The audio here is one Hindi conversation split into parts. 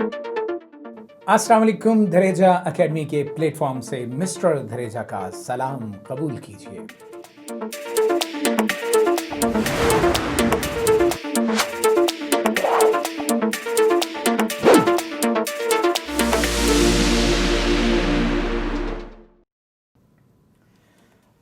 अस्सलाम वालेकुम। धरेजा एकेडमी के प्लेटफॉर्म से मिस्टर धरेजा का सलाम कबूल कीजिए।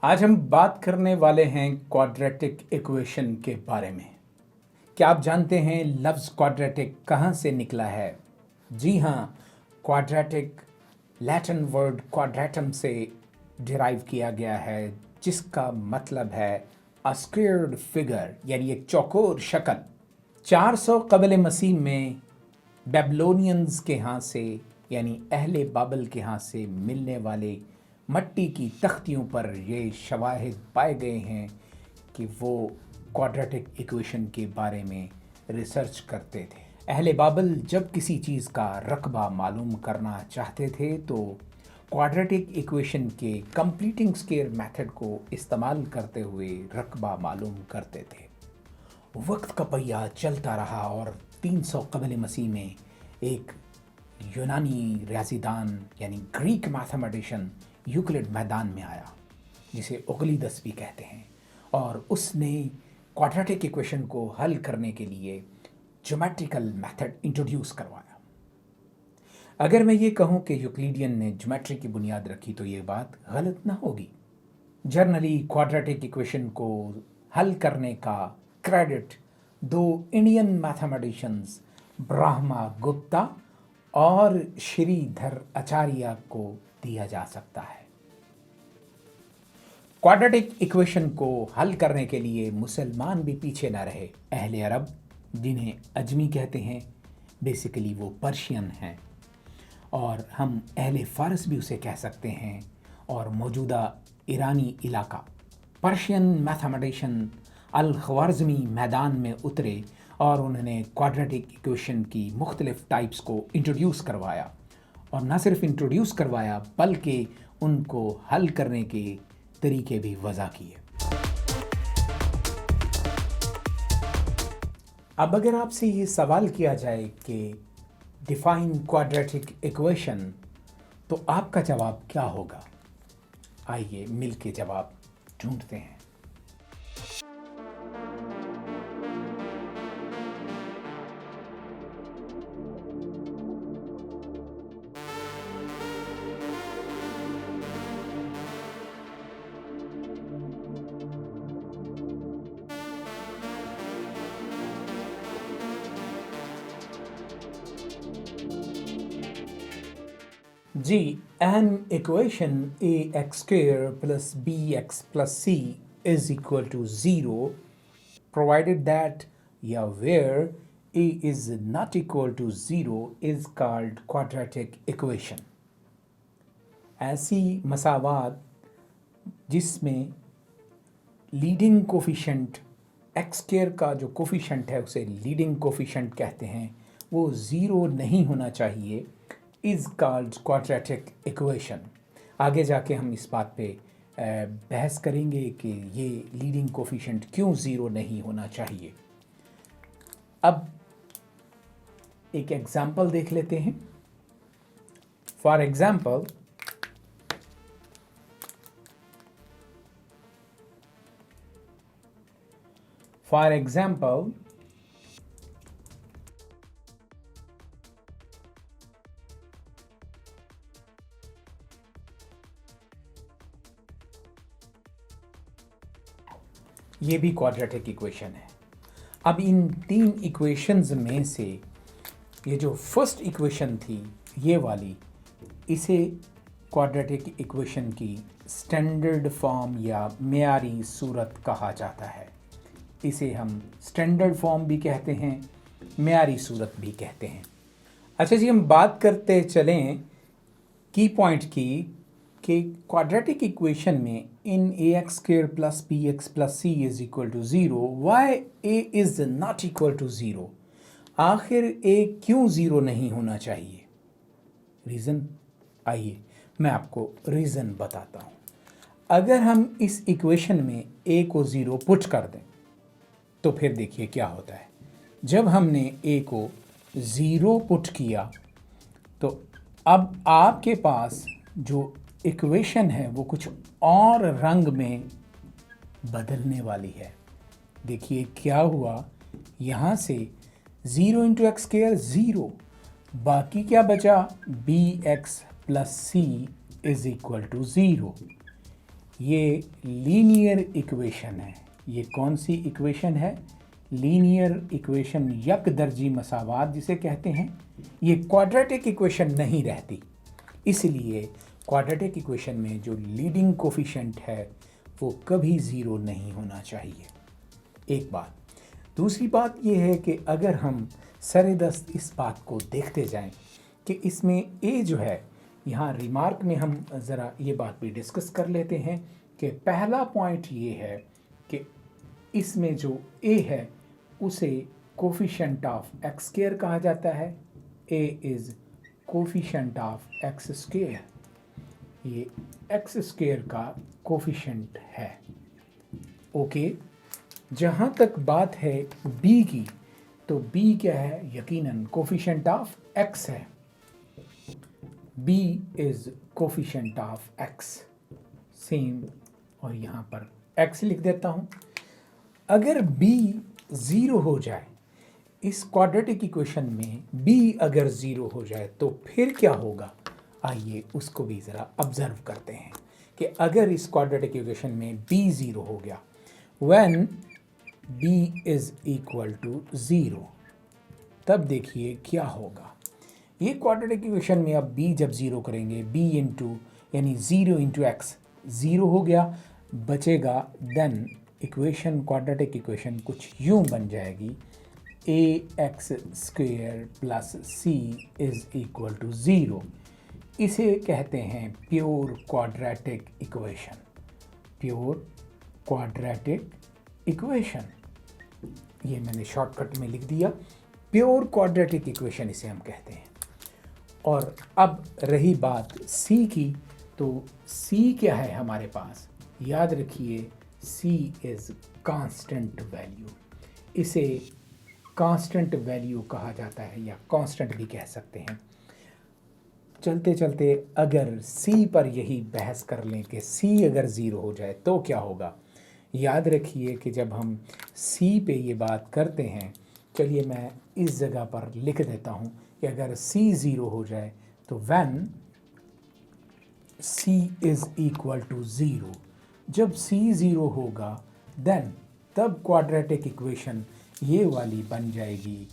आज हम बात करने वाले हैं क्वाड्रेटिक इक्वेशन के बारे में। क्या आप जानते हैं लफ्ज़ क्वाड्रेटिक कहाँ से निकला है? जी हाँ, क्वाड्रेटिक लैटिन वर्ड क्वाड्रेटम से डिराइव किया गया है, जिसका मतलब है अ स्क्वेयर्ड फिगर, यानी एक चौकोर शक्ल। 400 कबल मसीह में बेबलोनियंस के यहाँ से, यानी अहले बाबल के यहाँ से मिलने वाले मट्टी की तख्तियों पर ये शवाहिद पाए गए हैं कि वो क्वाड्रेटिक इक्वेशन के बारे में रिसर्च करते थे। अहले बाबल जब किसी चीज़ का रकबा मालूम करना चाहते थे तो क्वाड्रेटिक इक्वेशन के कंप्लीटिंग स्क्वायर मेथड को इस्तेमाल करते हुए रकबा मालूम करते थे। वक्त का पहिया चलता रहा और 300 कबल मसीह में एक यूनानी रियाज़ीदान यानी ग्रीक मैथमेटिशियन यूक्लिड मैदान में आया, जिसे उगलिदस भी कहते हैं, और उसने क्वाड्रेटिक इक्वेशन को हल करने के लिए ज्योमेट्रिकल मेथड इंट्रोड्यूस करवाया। अगर मैं ये कहूँ कि यूक्लिडियन ने ज्योमेट्री की बुनियाद रखी तो ये बात गलत ना होगी। जनरली क्वाड्रेटिक इक्वेशन को हल करने का credit 2 Indian mathematicians Brahma Gupta और श्रीधर आचार्य को दिया जा सकता है। क्वाड्रेटिक इक्वेशन को हल करने के लिए मुसलमान भी पीछे न रहे। अहले अरब, जिन्हें अजमी कहते हैं, बेसिकली वो पर्शियन हैं, और हम अहले फ़ारस भी उसे कह सकते हैं, और मौजूदा ईरानी इलाका। पर्शियन मैथमेटिशियन अल-ख्वारिज़मी मैदान में उतरे और उन्होंने क्वाड्रेटिक इक्वेशन की मुख्तलिफ टाइप्स को इंट्रोड्यूस करवाया, और न सिर्फ इंट्रोड्यूस करवाया बल्कि उनको हल करने के तरीके भी वज़ा किए। अब अगर आपसे ये सवाल किया जाए कि डिफाइन क्वाड्रेटिक इक्वेशन, तो आपका जवाब क्या होगा? आइए मिलके जवाब ढूंढते हैं। जी, an equation ax square plus bx plus c is equal to 0 provided that where a is not equal to 0 is called quadratic equation। ऐसी मसावात जिसमें लीडिंग कोफिशेंट एक्स स्क्वायर का जो कोफिशेंट है उसे लीडिंग कोफिशेंट कहते हैं, वो ज़ीरो नहीं होना चाहिए, इज़ कॉल्ड क्वाड्रेटिक इक्वेशन। आगे जाके हम इस बात पे बहस करेंगे कि ये लीडिंग कोफिशेंट क्यों ज़ीरो नहीं होना चाहिए। अब एक एग्जाम्पल देख लेते हैं। फॉर एग्जाम्पल, ये भी क्वाड्रेटिक इक्वेशन है। अब इन 3 इक्वेशंस में से ये जो फर्स्ट इक्वेशन थी, ये वाली, इसे क्वाड्रेटिक इक्वेशन की स्टैंडर्ड फॉर्म या मेयारी सूरत कहा जाता है। इसे हम स्टैंडर्ड फॉर्म भी कहते हैं, मेयारी सूरत भी कहते हैं। अच्छा जी, हम बात करते चलें की पॉइंट की कि क्वाड्रेटिक इक्वेशन में in a x square plus b x plus c is equal to zero, why a is not equal to zero. आखिर ए क्यों ज़ीरो नहीं होना चाहिए? रीज़न, आइए मैं आपको रीज़न बताता हूँ। अगर हम इस इक्वेशन में ए को ज़ीरो पुट कर दें तो फिर देखिए क्या होता है। जब हमने ए को ज़ीरो पुट किया तो अब आपके पास जो इक्वेशन है वो कुछ और रंग में बदलने वाली है। देखिए क्या हुआ, यहाँ से 0 इंटू एक्स स्क्वायर 0, बाकी क्या बचा, b x plus c is equal to 0। ये लीनियर इक्वेशन है। ये कौन सी इक्वेशन है? लीनियर इक्वेशन, यकदर्जी मसावात जिसे कहते हैं। ये क्वाड्रेटिक इक्वेशन नहीं रहती, इसलिए क्वाड्रेटिक इक्वेशन में जो लीडिंग कोफिशिएंट है वो कभी 0 नहीं होना चाहिए। एक बात। दूसरी बात यह है कि अगर हम सरेदस्त इस बात को देखते जाएं कि इसमें ए जो है, यहाँ रिमार्क में हम ज़रा ये बात भी डिस्कस कर लेते हैं कि पहला पॉइंट ये है कि इसमें जो ए है उसे कोफिशिएंट ऑफ एक्स स्क्वायर कहा जाता है। A is coefficient of x square, ये एक्स स्क्वायर का कोफिशिएंट है। ओके, जहाँ तक बात है बी की, तो बी क्या है? यकीनन कोफिशिएंट ऑफ एक्स है। b is coefficient of x, same, और यहाँ पर x लिख देता हूँ। अगर b 0 हो जाए इस क्वाड्रेटिक इक्वेशन में, b अगर 0 हो जाए तो फिर क्या होगा? आइए उसको भी ज़रा ऑब्जर्व करते हैं कि अगर इस क्वाड्रेटिक इक्वेशन में b 0 हो गया, when b is equal to 0, तब देखिए क्या होगा। ये क्वाड्रेटिक इक्वेशन में अब b जब 0 करेंगे, b इंटू यानी 0 इंटू एक्स 0 हो गया, बचेगा, देन इक्वेशन, क्वाड्रेटिक इक्वेशन कुछ यूं बन जाएगी, a x square plus c is equal to 0। इसे कहते हैं pure quadratic equation. Pure quadratic equation, ये मैंने शॉर्टकट में लिख दिया, प्योर क्वाड्रेटिक इक्वेशन इसे हम कहते हैं। और अब रही बात c की, तो c क्या है हमारे पास? याद रखिए c इज़ कांस्टेंट वैल्यू। इसे कांस्टेंट वैल्यू कहा जाता है या कांस्टेंट भी कह सकते हैं। चलते चलते अगर c पर यही बहस कर लें कि c अगर 0 हो जाए तो क्या होगा। याद रखिए कि जब हम c पे ये बात करते हैं, चलिए मैं इस जगह पर लिख देता हूँ कि अगर c 0 हो जाए तो when c is equal to 0, जब c 0 होगा देन तब क्वाड्रेटिक इक्वेशन ये वाली बन जाएगी,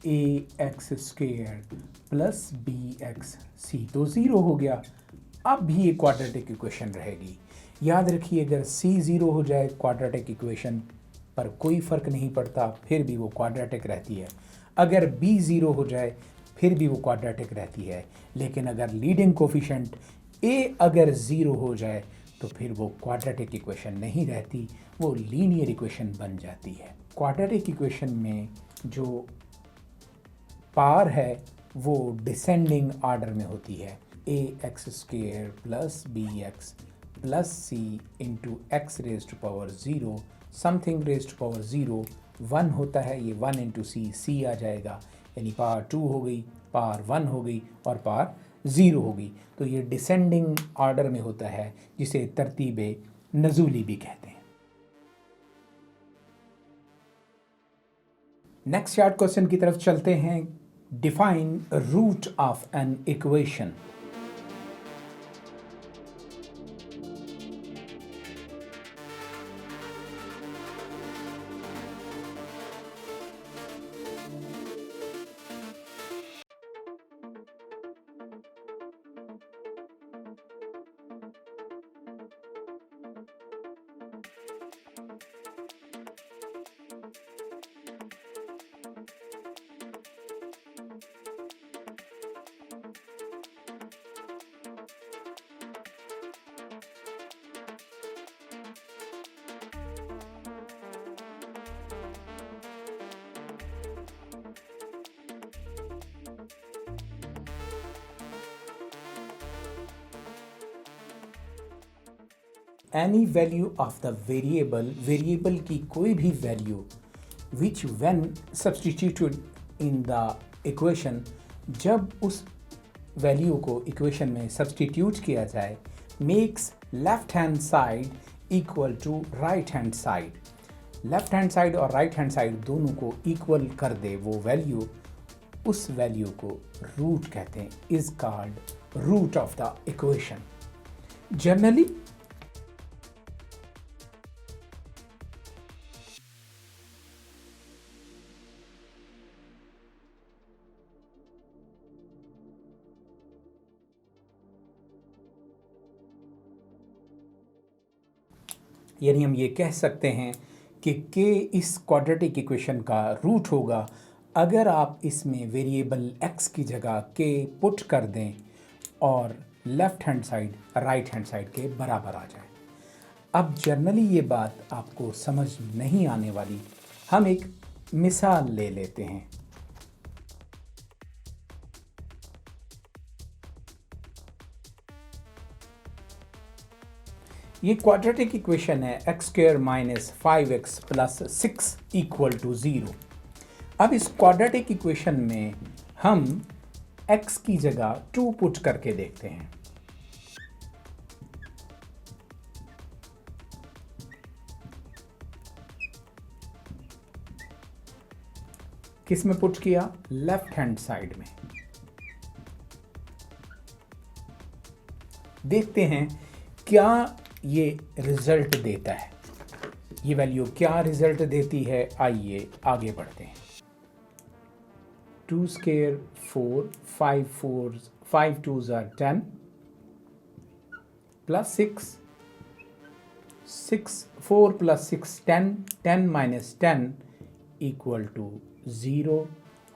a x square plus b x c, तो 0 हो गया। अब भी ये क्वाड्रेटिक इक्वेशन रहेगी। याद रखिए अगर c 0 हो जाए क्वाड्रेटिक इक्वेशन पर कोई फ़र्क नहीं पड़ता, फिर भी वो क्वाड्रेटिक रहती है। अगर b 0 हो जाए फिर भी वो क्वाड्रेटिक रहती है। लेकिन अगर लीडिंग कोफिशिएंट a अगर 0 हो जाए तो फिर वो क्वाड्रेटिक इक्वेशन नहीं रहती, वो लीनियर इक्वेशन बन जाती है। क्वाड्रेटिक इक्वेशन में जो पावर है वो डिसेंडिंग ऑर्डर में होती है। A x square plus b x plus c into x raise to power 0 something raise to power 0 1 होता है, ये 1 इंटू सी, सी आ जाएगा, यानी पावर 2 हो गई, पावर 1 हो गई और पावर 0 हो गई। तो ये डिसेंडिंग ऑर्डर में होता है, जिसे तरतीब नज़ूली भी कहते हैं। नेक्स्ट शार्ट क्वेश्चन की तरफ चलते हैं। Define root of an equation. Any value of the variable, variable की कोई भी value which when substituted in the equation, जब उस वैल्यू को इक्वेशन में सब्सटीट्यूट किया जाए, makes left hand side equal to right hand side. Left hand side और राइट हैंड साइड दोनों को इक्वल कर दे वो वैल्यू, उस वैल्यू को रूट कहते हैं, is called root of the equation. Generally यानी हम ये कह सकते हैं कि k इस क्वाड्रेटिक इक्वेशन का रूट होगा अगर आप इसमें वेरिएबल x की जगह k पुट कर दें और left hand side right hand side के बराबर आ जाए। अब जनरली ये बात आपको समझ नहीं आने वाली, हम एक मिसाल ले लेते हैं। ये क्वाड्रेटिक इक्वेशन है x square minus 5x plus 6 equal to 0। अब इस क्वाड्रेटिक इक्वेशन में हम x की जगह 2 पुट करके देखते हैं। किस में पुट किया? लेफ्ट हैंड साइड में। देखते हैं क्या ये रिजल्ट देता है, ये वैल्यू क्या रिजल्ट देती है। आइए आगे बढ़ते हैं। 2 square 4, 5 2s are 10 plus 6 4 plus 6 10, 10 minus 10 equal to 0।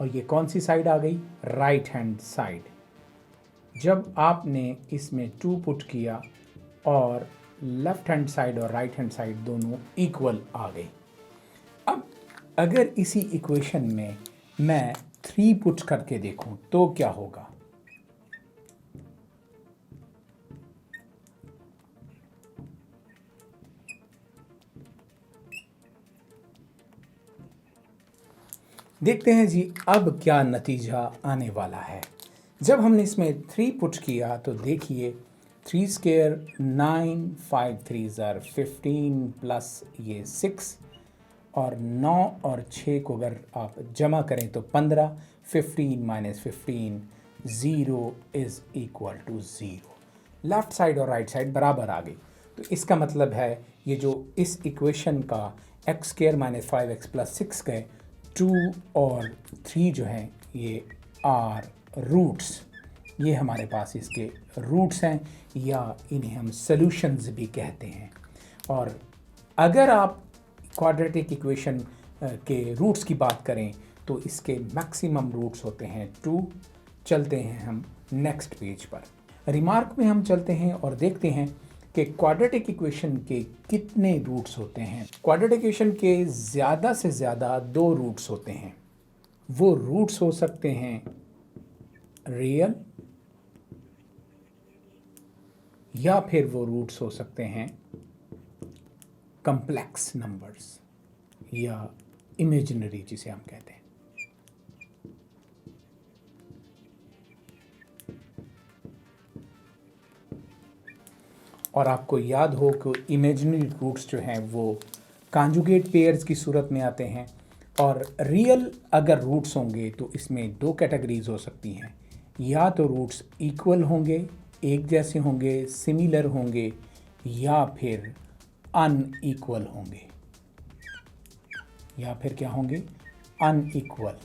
और ये कौन सी साइड आ गई? Right hand side. जब आपने इसमें 2 पुट किया और लेफ्ट हैंड साइड और राइट हैंड साइड दोनों इक्वल आ गई। अब अगर इसी इक्वेशन में मैं 3 पुट करके देखूं तो क्या होगा? देखते हैं जी अब क्या नतीजा आने वाला है। जब हमने इसमें 3 पुट किया तो देखिए 3 स्क्वायर 9, 5 3s are 15 प्लस ये 6 और 9 और 6 को अगर आप जमा करें तो 15, 15 minus 15 0 is equal to 0। Left side और राइट साइड बराबर आ गई। तो इसका मतलब है ये जो इस इक्वेशन का x square minus 5x plus 6 गए, 2 और 3 जो हैं ये आर रूट्स, ये हमारे पास इसके रूट्स हैं या इन्हें हम सॉल्यूशंस भी कहते हैं। और अगर आप क्वाड्रेटिक इक्वेशन के रूट्स की बात करें तो इसके मैक्सिमम रूट्स होते हैं 2। चलते हैं हम नेक्स्ट पेज पर। रिमार्क में हम चलते हैं और देखते हैं कि क्वाड्रेटिक इक्वेशन के कितने रूट्स होते हैं। क्वाड्रेटिक इक्वेशन के ज़्यादा से ज़्यादा 2 रूट्स होते हैं। वो रूट्स हो सकते हैं रियल या फिर वो रूट्स हो सकते हैं कॉम्प्लेक्स नंबर्स या इमेजिनरी जिसे हम कहते हैं। और आपको याद हो कि इमेजिनरी रूट्स जो हैं वो कॉन्जुगेट पेयर्स की सूरत में आते हैं और रियल अगर रूट्स होंगे तो इसमें 2 कैटेगरीज हो सकती हैं, या तो रूट्स इक्वल होंगे, एक जैसे होंगे, सिमिलर होंगे, या फिर अनइक्वल होंगे, या फिर क्या होंगे? अनइक्वल।